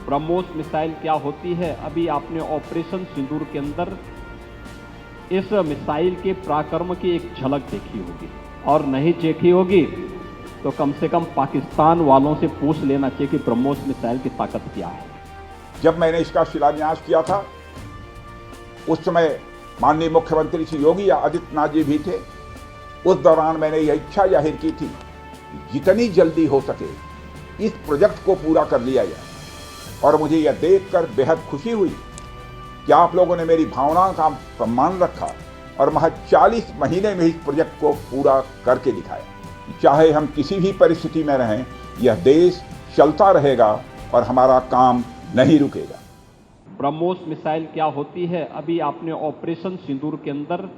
BrahMos missile क्या होती है, अभी आपने ऑपरेशन सिंदूर के अंदर इस मिसाइल के पराक्रम की एक झलक देखी होगी, और नहीं देखी होगी तो कम से कम पाकिस्तान वालों से पूछ लेना चाहिए कि ब्रह्मोस मिसाइल की ताकत क्या है। जब मैंने इसका शिलान्यास किया था उस समय माननीय मुख्यमंत्री श्री योगी आदित्यनाथ जी भी थे। उस दौरान मैंने यह इच्छा जाहिर की थी जितनी जल्दी हो सके इस प्रोजेक्ट को पूरा कर लिया जाए, और मुझे यह देखकर बेहद खुशी हुई कि आप लोगों ने मेरी भावनाओं का सम्मान रखा और महज 40 महीने में इस प्रोजेक्ट को पूरा करके दिखाया। चाहे हम किसी भी परिस्थिति में रहें, यह देश चलता रहेगा और हमारा काम नहीं रुकेगा। ब्रह्मोस मिसाइल क्या होती है, अभी आपने ऑपरेशन सिंदूर के अंदर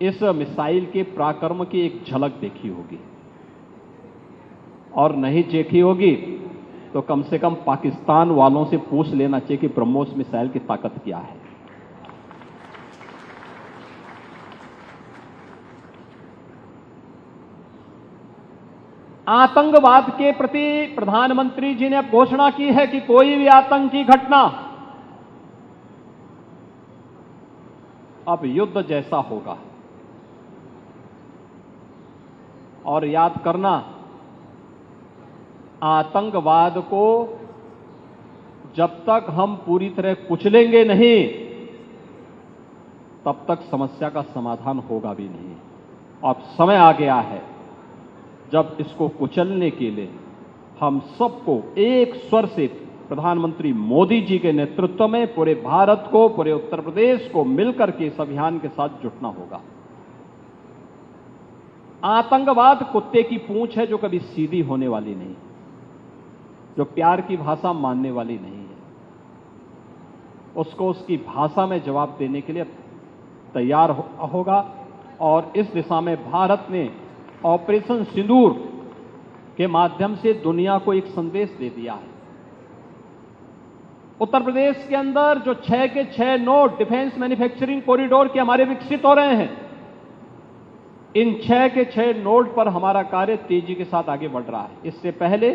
इस मिसाइल के पराक्रम की एक झलक देखी होगी, और नहीं देखी होगी तो कम से कम पाकिस्तान वालों से पूछ लेना चाहिए कि ब्रह्मोस मिसाइल की ताकत क्या है। आतंकवाद के प्रति प्रधानमंत्री जी ने घोषणा की है कि कोई भी आतंकी घटना अब युद्ध जैसा होगा, और याद करना, आतंकवाद को जब तक हम पूरी तरह कुचलेंगे नहीं तब तक समस्या का समाधान होगा भी नहीं। अब समय आ गया है जब इसको कुचलने के लिए हम सबको एक स्वर से प्रधानमंत्री मोदी जी के नेतृत्व में पूरे भारत को, पूरे उत्तर प्रदेश को मिलकर के इस अभियान के साथ जुटना होगा। आतंकवाद कुत्ते की पूंछ है जो कभी सीधी होने वाली नहीं, जो प्यार की भाषा मानने वाली नहीं है। उसको उसकी भाषा में जवाब देने के लिए तैयार होगा, और इस दिशा में भारत ने ऑपरेशन सिंदूर के माध्यम से दुनिया को एक संदेश दे दिया है। उत्तर प्रदेश के अंदर जो 6 के 6 नोड डिफेंस मैन्युफैक्चरिंग कॉरिडोर के हमारे विकसित हो रहे हैं, इन 6 के 6 नोड पर हमारा कार्य तेजी के साथ आगे बढ़ रहा है। इससे पहले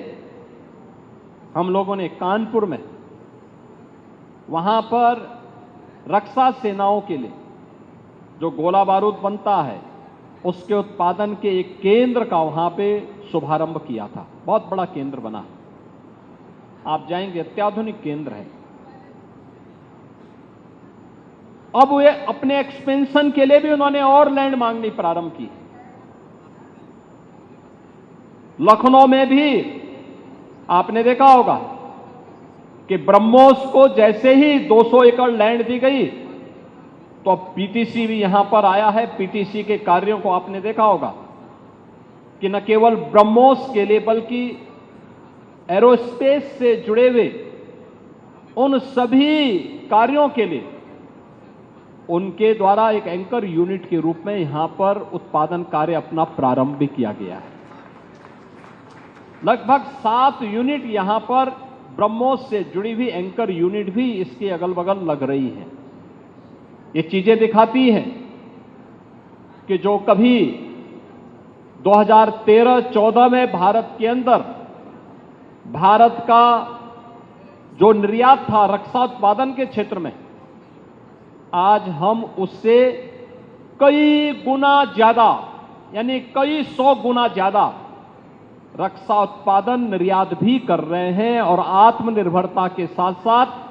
हम लोगों ने कानपुर में वहां पर रक्षा सेनाओं के लिए जो गोला बारूद बनता है उसके उत्पादन के एक केंद्र का वहां पे शुभारंभ किया था। बहुत बड़ा केंद्र बना है, आप जाएंगे अत्याधुनिक केंद्र है। अब वे अपने एक्सपेंशन के लिए भी उन्होंने और लैंड मांगनी प्रारंभ की। लखनऊ में भी आपने देखा होगा कि ब्रह्मोस को जैसे ही 200 एकड़ लैंड दी गई तो अब पीटीसी भी यहां पर आया है। पीटीसी के कार्यों को आपने देखा होगा कि न केवल ब्रह्मोस के लिए बल्कि एरोस्पेस से जुड़े हुए उन सभी कार्यों के लिए उनके द्वारा एक एंकर यूनिट के रूप में यहां पर उत्पादन कार्य अपना प्रारंभ भी किया गया है। लगभग 7 यूनिट यहां पर ब्रह्मोस से जुड़ी हुई एंकर यूनिट भी इसके अगल बगल लग रही हैं। ये चीजें दिखाती हैं कि जो कभी 2013-14 में भारत के अंदर भारत का जो निर्यात था रक्षा उत्पादन के क्षेत्र में, आज हम उससे कई गुना ज्यादा, यानी कई 100 गुना ज्यादा रक्षा उत्पादन निर्यात भी कर रहे हैं, और आत्मनिर्भरता के साथ साथ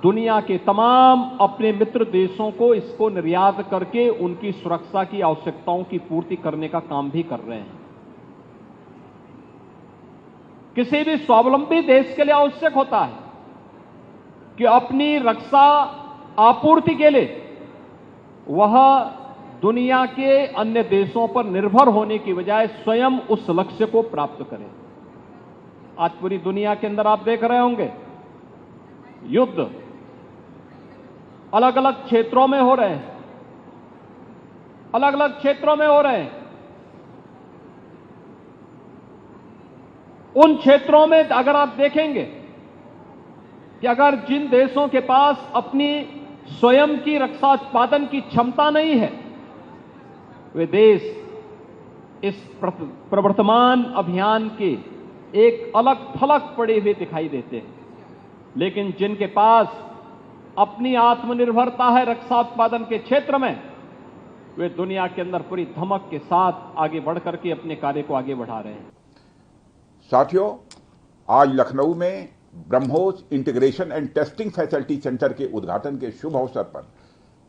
दुनिया के तमाम अपने मित्र देशों को इसको निर्यात करके उनकी सुरक्षा की आवश्यकताओं की पूर्ति करने का काम भी कर रहे हैं। किसी भी स्वावलंबी देश के लिए आवश्यक होता है कि अपनी रक्षा आपूर्ति के लिए वह दुनिया के अन्य देशों पर निर्भर होने की बजाय स्वयं उस लक्ष्य को प्राप्त करे। आज पूरी दुनिया के अंदर आप देख रहे होंगे युद्ध अलग अलग क्षेत्रों में हो रहे हैं, अलग अलग क्षेत्रों में हो रहे हैं। उन क्षेत्रों में अगर आप देखेंगे कि अगर जिन देशों के पास अपनी स्वयं की रक्षा उत्पादन की क्षमता नहीं है, वे देश इस प्रवर्तमान अभियान के एक अलग थलग पड़े हुए दिखाई देते हैं। लेकिन जिनके पास अपनी आत्मनिर्भरता है रक्षा उत्पादन के क्षेत्र में, वे दुनिया के अंदर पूरी धमक के साथ आगे बढ़कर के अपने कार्य को आगे बढ़ा रहे हैं। साथियों, आज लखनऊ में BrahMos integration and testing facility centre के उद्घाटन के शुभ अवसर पर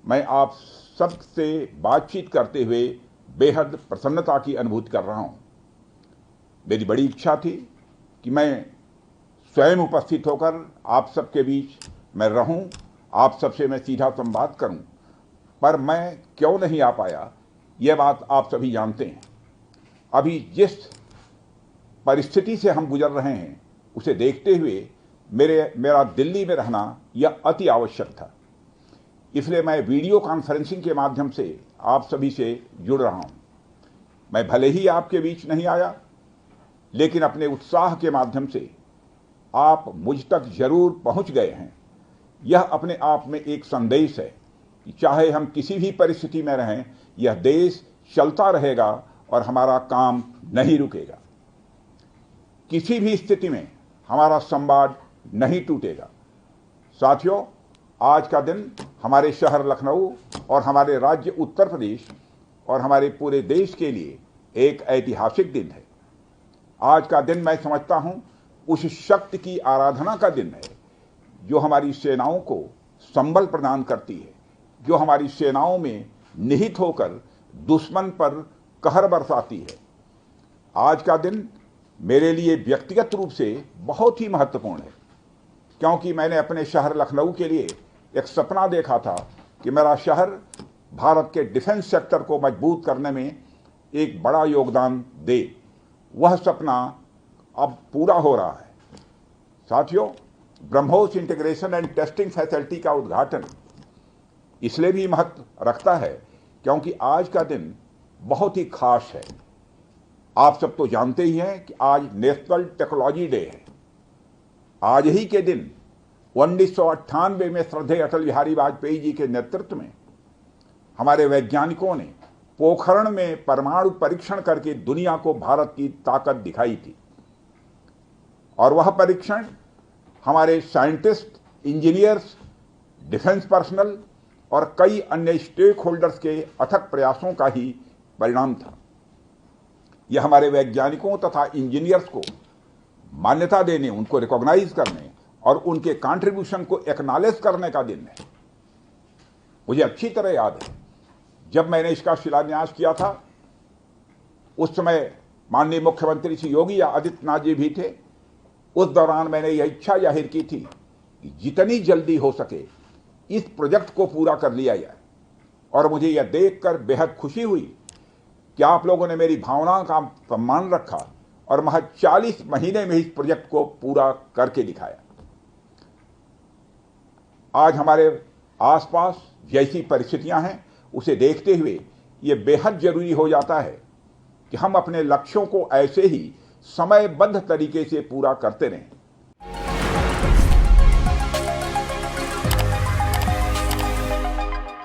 मैं आप सबसे बातचीत करते हुए बेहद प्रसन्नता की अनुभूति कर रहा हूं। मेरी बड़ी इच्छा थी कि मैं स्वयं उपस्थित होकर आप सबके बीच मैं रहूं, आप सबसे मैं सीधा संवाद करूं, पर मैं क्यों नहीं आ पाया, यह बात आप सभी जानते हैं। अभी जिस परिस्थिति से हम गुजर रहे हैं उसे देखते हुए मेरा दिल्ली में रहना यह अति आवश्यक था। इसलिए मैं वीडियो कॉन्फ्रेंसिंग के माध्यम से आप सभी से जुड़ रहा हूं। मैं भले ही आपके बीच नहीं आया, लेकिन अपने उत्साह के माध्यम से आप मुझ तक जरूर पहुंच गए हैं। यह अपने आप में एक संदेश है कि चाहे हम किसी भी परिस्थिति में रहें, यह देश चलता रहेगा और हमारा काम नहीं रुकेगा। किसी भी स्थिति में हमारा संवाद नहीं टूटेगा। साथियों, आज का दिन हमारे शहर लखनऊ और हमारे राज्य उत्तर प्रदेश और हमारे पूरे देश के लिए एक ऐतिहासिक दिन है। आज का दिन मैं समझता हूं उस शक्ति की आराधना का दिन है जो हमारी सेनाओं को संबल प्रदान करती है, जो हमारी सेनाओं में निहित होकर दुश्मन पर कहर बरसाती है। आज का दिन मेरे लिए व्यक्तिगत रूप से बहुत ही महत्वपूर्ण है, क्योंकि मैंने अपने शहर लखनऊ के लिए एक सपना देखा था कि मेरा शहर भारत के डिफेंस सेक्टर को मजबूत करने में एक बड़ा योगदान दे। वह सपना अब पूरा हो रहा है। साथियों, BrahMos integration and testing facility का उद्घाटन इसलिए भी महत्व रखता है क्योंकि आज का दिन बहुत ही खास है। आप सब तो जानते ही हैं कि आज नेशनल टेक्नोलॉजी डे है। आज ही के दिन 1998 में श्रद्धेय अटल बिहारी वाजपेयी जी के नेतृत्व में हमारे वैज्ञानिकों ने पोखरण में परमाणु परीक्षण करके दुनिया को भारत की ताकत दिखाई थी। और वह परीक्षण हमारे साइंटिस्ट, इंजीनियर्स, डिफेंस पर्सनल और कई अन्य स्टेक होल्डर्स के अथक प्रयासों का ही परिणाम था। यह हमारे वैज्ञानिकों तथा इंजीनियर्स को मान्यता देने, उनको रिकॉग्नाइज करने और उनके कंट्रीब्यूशन को एक्नॉलेज करने का दिन है। मुझे अच्छी तरह याद है जब मैंने इसका शिलान्यास किया था, उस समय माननीय मुख्यमंत्री श्री योगी आदित्यनाथ जी भी थे। उस दौरान मैंने यह इच्छा जाहिर की थी कि जितनी जल्दी हो सके इस प्रोजेक्ट को पूरा कर लिया जाए। और मुझे यह देखकर बेहद खुशी हुई कि आप लोगों ने मेरी भावना का सम्मान रखा और महज 40 महीने में इस प्रोजेक्ट को पूरा करके दिखाया। आज हमारे आसपास जैसी परिस्थितियां हैं, उसे देखते हुए ये बेहद जरूरी हो जाता है कि हम अपने लक्ष्यों को ऐसे ही समयबद्ध तरीके से पूरा करते रहें।